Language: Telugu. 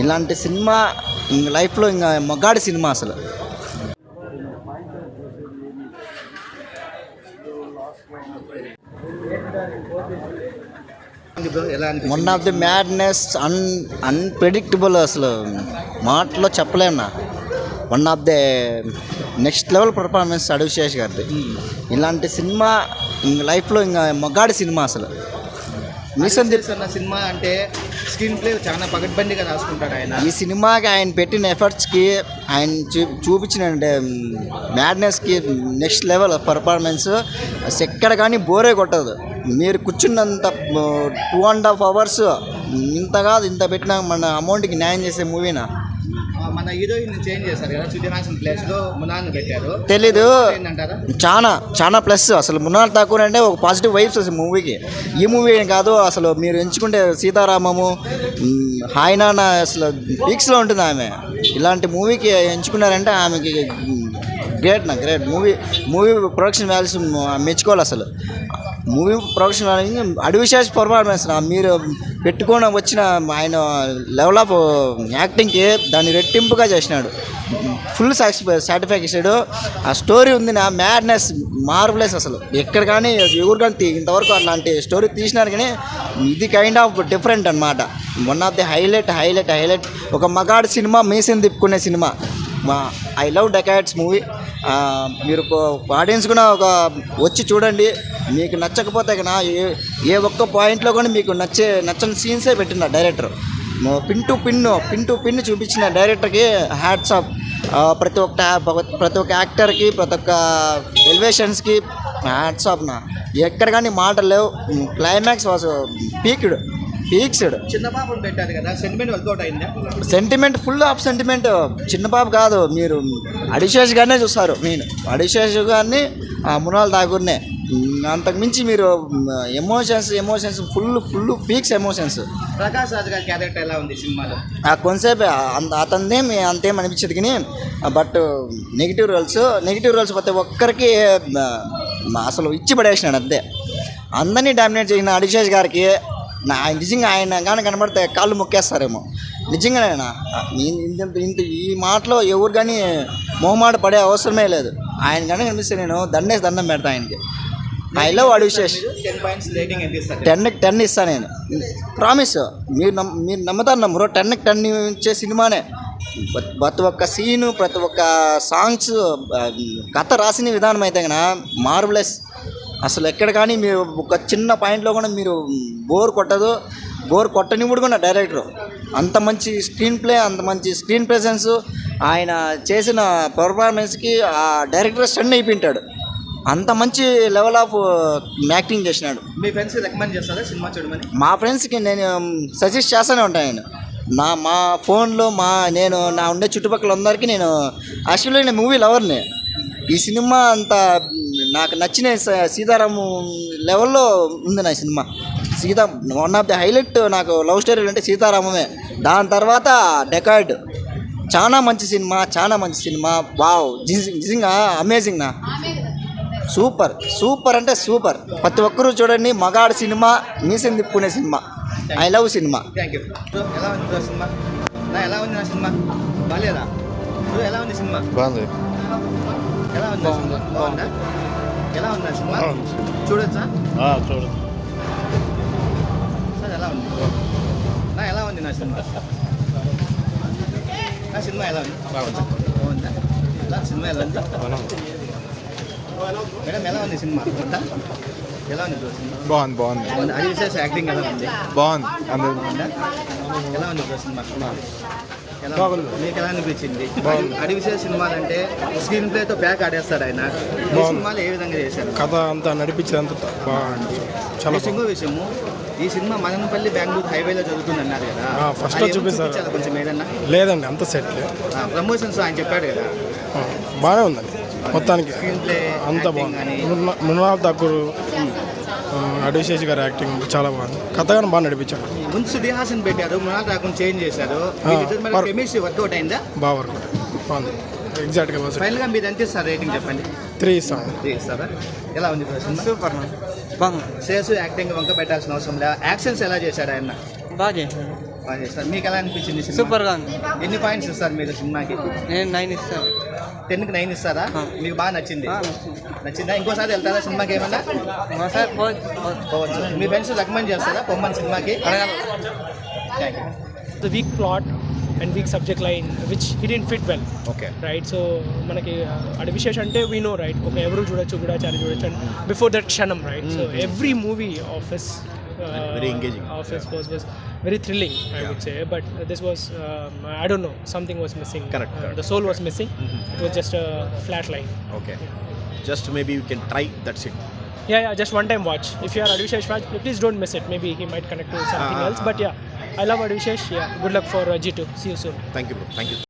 ఇలాంటి సినిమా ఇంక లైఫ్లో ఇంకా మగాడి సినిమా అసలు. One of the madness, unpredictable, అసలు మాటలో చెప్పలేనా. One of the next level performance Adivi Sesh గారిది. ఇలాంటి సినిమా ఇంక లైఫ్లో ఇంకా మగాడి సినిమా అసలు. సందీప్ అన్న సినిమా అంటే స్క్రీన్ ప్లే చాలా పగడ్బందీగా రాసుకుంటాడు ఆయన. ఈ సినిమాకి ఆయన పెట్టిన ఎఫర్ట్స్కి, ఆయన చూపించిన మ్యాడ్నెస్కి నెక్స్ట్ లెవెల్ పర్ఫార్మెన్స్. ఎక్కడ కానీ బోరే కొట్టదు. మీరు కూర్చున్నంత 2.5 hours ఇంత కాదు, ఇంత పెట్టినా మన అమౌంట్కి న్యాయం చేసే మూవీనా. మన హీరోయిన్ చేంజ్ చేశారు కదా, సుజనాసన్ ప్లేస్లో మునాల్ని పెట్టారు. తెలీదు, చాలా ప్లస్. అసలు మునాల్ ఠాకూర్ అంటే ఒక పాజిటివ్ వైబ్స్ అసలు మూవీకి. ఈ మూవీ కాదు అసలు, మీరు ఎంచుకుంటే సీతారామము, హాయ్ నాన్న అసలు పీక్స్లో ఉంటుంది ఆమె. ఇలాంటి మూవీకి ఎంచుకున్నారంటే ఆమెకి గ్రేట్ మూవీ ప్రొడక్షన్ వాల్యూస్ మెచ్చుకోవాలి అసలు. Movie production value Adivi Sesh performance మీరు పెట్టుకొని వచ్చిన ఆయన లెవెల్ ఆఫ్ యాక్టింగ్కి దాన్ని రెట్టింపుగా చేసినాడు. Full satisfaction. ఆ స్టోరీ ఉంది నా మ్యాడ్నెస్ మార్వలెస్ అసలు. ఎక్కడ కానీ ఎవరు కానీ ఇంతవరకు అలాంటి స్టోరీ తీసినారు, కానీ ఇది కైండ్ ఆఫ్ డిఫరెంట్ అనమాట. వన్ ఆఫ్ ది హైలైట్ ఒక మగాడి సినిమా, మీసం తిప్పుకునే cinema. I love decades movie. మీరు ఆడియన్స్ కూడా వచ్చి చూడండి. మీకు నచ్చకపోతే కన్నా ఏ ఒక్క పాయింట్లో కూడా మీకు నచ్చని సీన్సే పెట్టిన డైరెక్టర్. పిన్ టు పిన్ చూపించిన డైరెక్టర్కి హ్యాట్స్ ఆఫ్. ప్రతి ఒక్క యాక్టర్కి, ప్రతి ఒక్క ఎలివేషన్స్కి హ్యాట్స్ ఆఫ్. ఎక్కడ కానీ మాటలు లేవు. Climax was peaked. చిన్న పాపను పెట్టారు కదా, సెంటిమెంట్ వర్కౌట్ అయిందా? Sentiment full of sentiment. చిన్న పాప కాదు, మీరు అడిశేష్ గారినే చూస్తారు. నేను అడిశేష్ గారిని, మునాల్ ఠాకూర్నే. అంతకుమించి మీరు emotions full peaks emotions. Prakash Raj గారి క్యారెక్టర్ ఎలా ఉంది సినిమాలో? కొంతసేపు అంతేం అనిపించదు, కానీ బట్ నెగిటివ్ రోల్స్ ప్రతి ఒక్కరికి అసలు ఇచ్చి పడేసినాడు అంతే. అందరినీ డామినేట్ చేసిన అడిశేష్ గారికి నిజంగా ఆయన కానీ కనబడితే కాళ్ళు మొక్కేస్తారేమో. నిజంగానేనా ఇంత ఈ మాటలో ఎవరు కానీ మొహమాట పడే అవసరమే లేదు. ఆయన కానీ కనిపిస్తే నేను దండం పెడతా ఆయనకి. I love అడిశేష్. 10 ఇస్తాను నేను, ప్రామిస్. మీరు నమ్మురో 10 ఇచ్చే సినిమానే. ప్రతి ఒక్క సీను, ప్రతి ఒక్క సాంగ్స్, కథ రాసిన విధానం అయితే కన్నా మార్వలెస్ అసలు. ఎక్కడ కానీ మీరు ఒక చిన్న పాయింట్లో కూడా మీరు బోర్ కొట్టనివ్వడు కూడా డైరెక్టర్. అంత మంచి స్క్రీన్ ప్లే, అంత మంచి స్క్రీన్ ప్రెజెన్స్. ఆయన చేసిన పర్ఫార్మెన్స్కి ఆ డైరెక్టర్ స్టన్ అయిపోయింటాడు. అంత మంచి లెవెల్ ఆఫ్ యాక్టింగ్ చేసినాడు. మీ ఫ్రెండ్స్ రికమెండ్ చేస్తారా సినిమా చూడమని? మా ఫ్రెండ్స్కి నేను సజెస్ట్ చేస్తూనే ఉంటాను. నేను మా ఫోన్లో నా ఉండే చుట్టుపక్కల అందరికీ నేను యాక్చువల్లీ నేను మూవీ లవర్ని. ఈ సినిమా అంత నాకు నచ్చిన సీతారాము లెవెల్లో ఉంది నా cinema. One of the highlight నాకు లవ్ స్టోరీలు అంటే సీతారామమే. దాని తర్వాత డెకాడ్. చాలా మంచి సినిమా. వావ్, నిజంగా అమేజింగ్. సూపర్ అంటే సూపర్. ప్రతి ఒక్కరూ చూడండి. మగాడి సినిమా, మీసం తిప్పుకునే cinema. I love cinema. Thank you. ఎలా ఉంది సినిమా? ఎలా ఉంది నా సినిమా? బాగాలేదా? ఎలా ఉంది సినిమా? బాగుంది. ఎలా ఉంది సినిమా? బాగుందా? ఎలా ఉంది నా సినిమా? చూడొచ్చా? చూడొచ్చు సార్. ఎలా ఉంది ఎలా ఉంది నా సినిమా? ఎలా ఉంది? బాగుందా? సినిమా ఎలా ఉంది మేడం? ఎలా ఉంది సినిమా? ఎలా ఉంది సినిమా? బాగుంది. అడిశేష్ యాక్టింగ్ ఎలా ఉంది? బాగుంది. ఎలా ఉంది సినిమా? మీకు ఎలా అనిపించింది? అడిశేష్ సినిమాలు అంటే స్క్రీన్ ప్లేతో ప్యాక్ ఆడేస్తాడు ఆయన. ఈ సినిమాలు ఏ విధంగా చేశారు? కథ అంతా నడిపించేంత చాలా ఇంకో విషయము, ఈ సినిమా మదనపల్లి బెంగళూరు హైవేలో జరుగుతుంది అన్నారు కదా, ఫస్ట్ చూపిస్తారు కొంచెం ఏదన్నా? లేదండి, అంత సెట్ ప్రమోషన్స్ ఆయన చెప్పాడు కదా, బాగానే ఉందండి మొత్తానికి. అంతా బాగుంది. మృణాల్ ఠాకూర్, అడిశేష్ గారి యాక్టింగ్ చాలా బాగుంది. కథగానే బాగా నడిపించాడు. ముందు సుడిహాసన్ పెట్టారు, మృణాల్ ఠాకూర్ చేంజ్ చేశారు. కెమిస్ట్రీ వర్కౌట్ అయిందా? బాగా వర్కౌట్ బాగుంది. ఎగ్జాక్ట్గా ఫైనల్గా మీరు ఎంత ఇస్తారు రేటింగ్ చెప్పండి? 3 ఇస్తాం. 3 ఇస్తారా? ఎలా ఉంది సూపర్. శేషు యాక్టింగ్ వంక పెట్టాల్సిన అవసరం లేదు. యాక్షన్స్ ఎలా చేశాడు ఆయన? బాగా బాగా చేస్తారు. మీకు ఎలా అనిపించింది సినిమా? సూపర్గా ఉంది. ఎన్ని పాయింట్స్ ఇస్తారు మీరు సినిమాకి? నేను 9 ఇస్తాను. 10కి 9 ఇస్తారా? మీకు బాగా నచ్చింది. నచ్చిందా? ఇంకోసారి వెళ్తారా సినిమాకి ఏమన్నా? సార్ పోవచ్చు. మీ ఫ్రెండ్స్ రికమెండ్ చేస్తారా పొమ్మని సినిమాకి? అడగాలి. Thank you. The weak plot and weak subject line which he didn't fit well. Okay. Right, so మనకి అది విశేష అంటే we know, right, ఒక ఎవరు చూడొచ్చు గూఢచారి చూడొచ్చు and before that క్షణం, right, so every movie of his Very engaging. of his was very thrilling, I would say, but this was I don't know, something was missing. Correct. The soul was missing. It was just a flat line. Okay. Just maybe you can try, that's it. Yeah, just one time watch. If you are Advishesh fan, please don't miss it. Maybe he might connect to something else, but yeah, I love Advishesh. Yeah, good luck for G2. See you soon. Thank you, bro. Thank you.